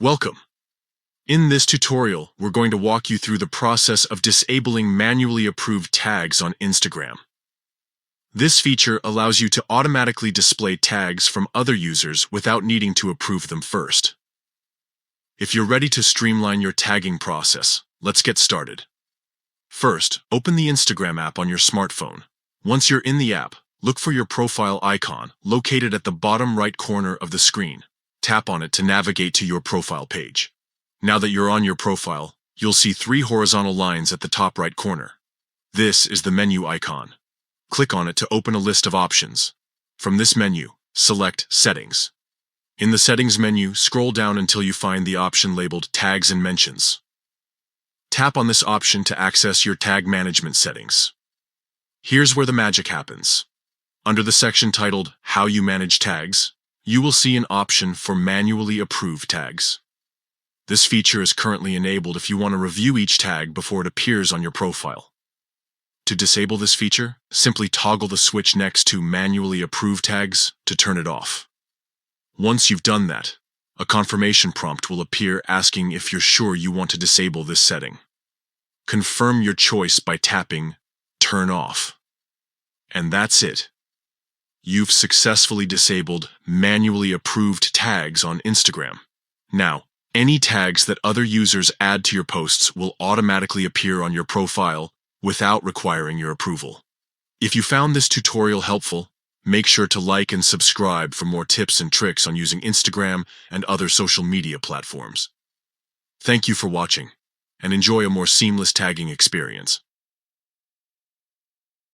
Welcome. In this tutorial, we're going to walk you through the process of disabling manually approved tags on Instagram. This feature allows you to automatically display tags from other users without needing to approve them first. If you're ready to streamline your tagging process, let's get started. First, open the Instagram app on your smartphone. Once you're in the app, look for your profile icon located at the bottom right corner of the screen. Tap on it to navigate to your profile page. Now that you're on your profile, you'll see 3 horizontal lines at the top right corner. This is the menu icon. Click on it to open a list of options. From this menu, select Settings. In the Settings menu, scroll down until you find the option labeled Tags and Mentions. Tap on this option to access your tag management settings. Here's where the magic happens. Under the section titled How You Manage Tags, you will see an option for manually approved tags. This feature is currently enabled if you want to review each tag before it appears on your profile. To disable this feature, simply toggle the switch next to Manually Approved Tags to turn it off. Once you've done that, a confirmation prompt will appear asking if you're sure you want to disable this setting. Confirm your choice by tapping Turn Off. And that's it. You've successfully disabled manually approved tags on Instagram. Now, any tags that other users add to your posts will automatically appear on your profile without requiring your approval. If you found this tutorial helpful, make sure to like and subscribe for more tips and tricks on using Instagram and other social media platforms. Thank you for watching, and enjoy a more seamless tagging experience.